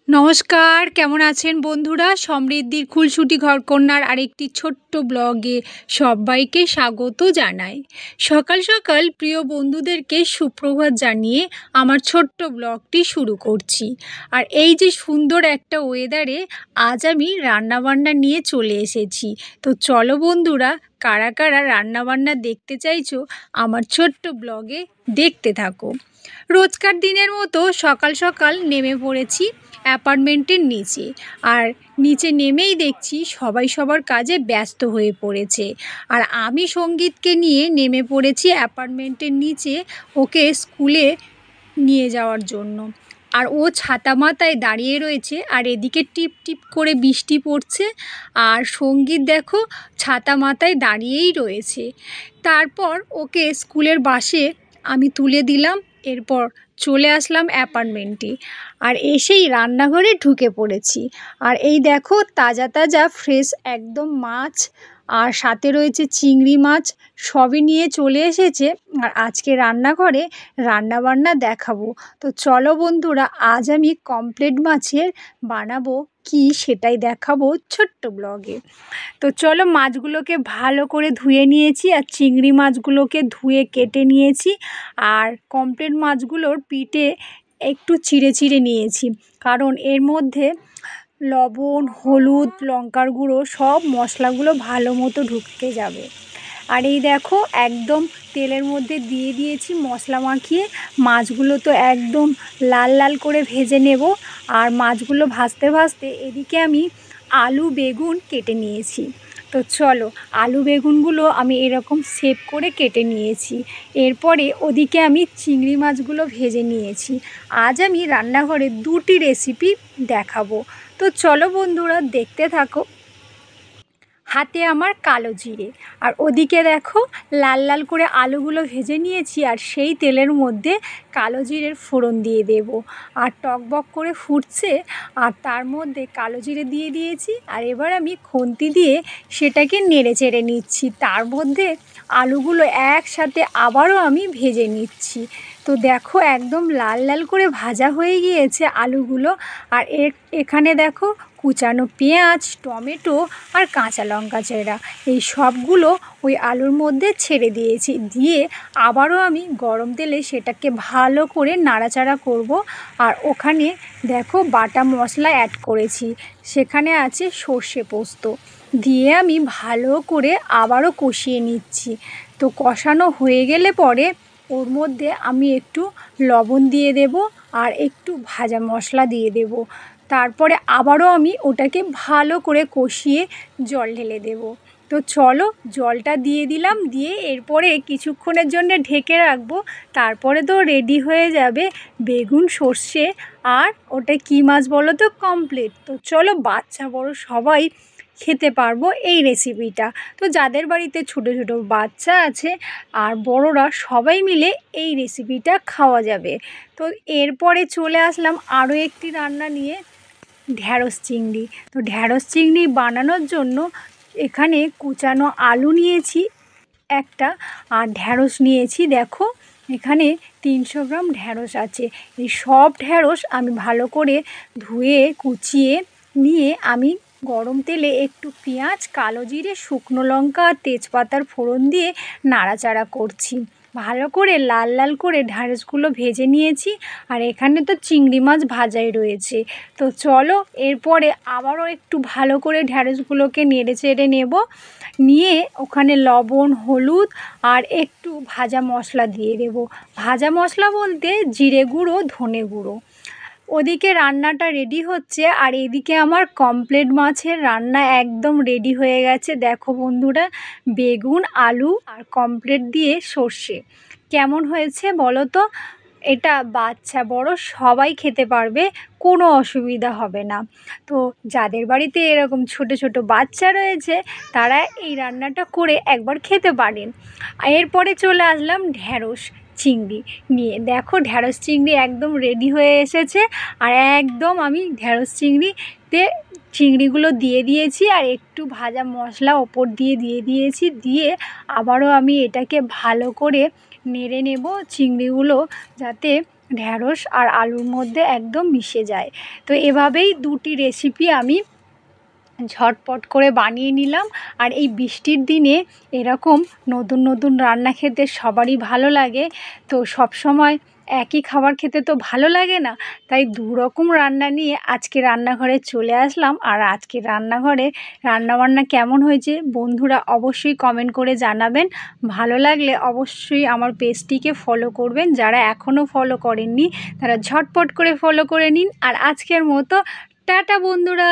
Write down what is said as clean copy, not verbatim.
নমস্কার, কেমন আছেন বন্ধুরা? সমৃদ্ধির খুলসুটি ঘরকন্যার আরেকটি ছোট্ট ব্লগে সবাইকে স্বাগত জানাই। সকাল সকাল প্রিয় বন্ধুদেরকে সুপ্রভাত জানিয়ে আমার ছোট্ট ব্লগটি শুরু করছি। আর এই যে সুন্দর একটা ওয়েদারে আজ আমি রান্নাবান্না নিয়ে চলে এসেছি। তো চলো বন্ধুরা, কারা কারা রান্নাবান্না দেখতে চাইছো আমার ছোট্ট ব্লগে দেখতে থাকো। রোজকার দিনের মতো সকাল সকাল নেমে পড়েছি অ্যাপার্টমেন্টের নিচে। আর নিচে নেমেই দেখছি সবাই সবার কাজে ব্যস্ত হয়ে পড়েছে। আর আমি সঙ্গীতকে নিয়ে নেমে পড়েছি অ্যাপার্টমেন্টের নিচে ওকে স্কুলে নিয়ে যাওয়ার জন্য। আর ও ছাতা মাথায় দাঁড়িয়ে রয়েছে, আর এদিকে টিপ টিপ করে বৃষ্টি পড়ছে। আর সঙ্গীত দেখো ছাতা মাথায় দাঁড়িয়েই রয়েছে। তারপর ওকে স্কুলের বাসে আমি তুলে দিলাম। এরপর চলে আসলাম অ্যাপার্টমেন্টে, আর এসেই রান্নাঘরে ঢুকে পড়েছি। আর এই দেখো তাজা তাজা ফ্রেশ একদম মাছ, আর সাথে রয়েছে চিংড়ি মাছ, সবই নিয়ে চলে এসেছে। আর আজকে রান্নাঘরে রান্নাবান্না দেখাবো। তো চলো বন্ধুরা, আজ আমি কমপ্লেট মাছের বানাবো কি সেটাই দেখাবো ছোট্ট ব্লগে। তো চলো, মাছগুলোকে ভালো করে ধুয়ে নিয়েছি, আর চিংড়ি মাছগুলোকে ধুয়ে কেটে নিয়েছি। আর কমপ্লেট মাছগুলোর পিঠে একটু চিড়ে চিড়ে নিয়েছি, কারণ এর মধ্যে লবণ, হলুদ, লঙ্কার গুঁড়ো সব মশলাগুলো ভালো মতো ঢুকতে যাবে। আর এই দেখো একদম তেলের মধ্যে দিয়ে দিয়েছি মশলা মাখিয়ে। মাছগুলো তো একদম লাল লাল করে ভেজে নেব। আর মাছগুলো ভাজতে ভাজতে এদিকে আমি আলু বেগুন কেটে নিয়েছি। তো চলো, আলু বেগুনগুলো আমি এরকম শেপ করে কেটে নিয়েছি। এরপরে ওদিকে আমি চিংড়ি মাছগুলো ভেজে নিয়েছি। আজ আমি রান্নাঘরে দুটি রেসিপি দেখাবো। তো চলো বন্ধুরা, দেখতে থাকো। হাতে আমার কালো জিরে, আর ওদিকে দেখো লাল লাল করে আলুগুলো ভেজে নিয়েছি। আর সেই তেলের মধ্যে কালো জিরের ফোড়ন দিয়ে দেব। আর টকবক করে ফুটছে, আর তার মধ্যে কালো জিরে দিয়ে দিয়েছি। আর এবার আমি খুন্তি দিয়ে সেটাকে নেড়ে চেড়ে নিচ্ছি। তার মধ্যে আলুগুলো একসাথে আবারও আমি ভেজে নিচ্ছি। তো দেখো একদম লাল লাল করে ভাজা হয়ে গিয়েছে আলুগুলো। আর এখানে দেখো কুচানো পেঁয়াজ, টমেটো আর কাঁচা লঙ্কা চেরা এই সবগুলো ওই আলুর মধ্যে ছেড়ে দিয়েছি। দিয়ে আবারও আমি গরম তেলে সেটাকে ভালো করে নাড়াচাড়া করব। আর ওখানে দেখো বাটা মশলা অ্যাড করেছি, সেখানে আছে সর্ষে পোস্ত, দিয়ে আমি ভালো করে আবারও কষিয়ে নিচ্ছি। তো কষানো হয়ে গেলে পরে ওর মধ্যে আমি একটু লবণ দিয়ে দেব, আর একটু ভাজা মশলা দিয়ে দেব। তারপরে আবারও আমি ওটাকে ভালো করে কষিয়ে জল ঢেলে দেব। তো চলো, জলটা দিয়ে দিলাম, দিয়ে এরপরে কিছুক্ষণের জন্য ঢেকে রাখবো। তারপরে তো রেডি হয়ে যাবে বেগুন সর্ষে। আর ওটা কী মাছ বলো তো? কমপ্লিট। তো চলো, বাচ্চা বড় সবাই খেতে পারবো এই রেসিপিটা। তো যাদের বাড়িতে ছোটো ছোটো বাচ্চা আছে আর বড়রা সবাই মিলে এই রেসিপিটা খাওয়া যাবে। তো এরপরে চলে আসলাম আরও একটি রান্না নিয়ে, ঢ্যাঁড়স চিংড়ি। তো ঢ্যাঁড়স চিংড়ি বানানোর জন্য এখানে কুচানো আলু নিয়েছি একটা, আর ঢ্যাঁড়স নিয়েছি। দেখো এখানে 300 গ্রাম ঢ্যাঁড়স আছে। এই সব ঢ্যাঁড়স আমি ভালো করে ধুয়ে কুচিয়ে নিয়ে আমি গরম তেলে একটু পেঁয়াজ, কালো জিরে, শুকনো লঙ্কা আর তেজপাতার ফোড়ন দিয়ে নাড়াচাড়া করছি। ভালো করে লাল লাল করে ঢ্যাঁড়সগুলো ভেজে নিয়েছি। আর এখানে তো চিংড়ি মাছ ভাজাই রয়েছে। তো চলো, এরপরে আবারও একটু ভালো করে ঢ্যাঁড়সগুলোকে নেড়ে চেড়ে নেব। নিয়ে ওখানে লবণ, হলুদ আর একটু ভাজা মশলা দিয়ে দেব। ভাজা মশলা বলতে জিরে গুঁড়ো, ধনে গুঁড়ো। ওদিকে রান্নাটা রেডি হচ্ছে, আর এদিকে আমার কমপ্লেট মাছের রান্না একদম রেডি হয়ে গেছে। দেখো বন্ধুরা, বেগুন, আলু আর কমপ্লেট দিয়ে সর্ষে কেমন হয়েছে বলো তো? এটা বাচ্চা বড় সবাই খেতে পারবে, কোনো অসুবিধা হবে না। তো যাদের বাড়িতে এরকম ছোট ছোট বাচ্চা রয়েছে তারা এই রান্নাটা করে একবার খেতে পারেন। এরপরে চলে আসলাম ঢ্যাঁড়স চিংড়ি নিয়ে। দেখো ঢ্যাঁড়স চিংড়ি একদম রেডি হয়ে এসেছে। আর একদম আমি ঢ্যাঁড়স চিংড়িতে চিংড়িগুলো দিয়ে দিয়েছি, আর একটু ভাজা মশলা ওপর দিয়ে দিয়েছি। দিয়ে আবারও আমি এটাকে ভালো করে নেড়ে নেব, চিংড়িগুলো যাতে ঢ্যাঁড়স আর আলুর মধ্যে একদম মিশে যায়। তো এভাবেই দুটি রেসিপি আমি ঝটপট করে বানিয়ে নিলাম। আর এই বৃষ্টির দিনে এরকম নতুন নতুন রান্না খেতে সবারই ভালো লাগে। তো সব সময় একই খাবার খেতে তো ভালো লাগে না, তাই দু রকম রান্না নিয়ে আজকে রান্নাঘরে চলে আসলাম। আর আজকে রান্নাঘরে রান্নাবান্না কেমন হয়েছে বন্ধুরা অবশ্যই কমেন্ট করে জানাবেন। ভালো লাগলে অবশ্যই আমার পেজটিকে ফলো করবেন, যারা এখনও ফলো করেননি তারা ঝটপট করে ফলো করে নিন। আর আজকের মতো টাটা বন্ধুরা।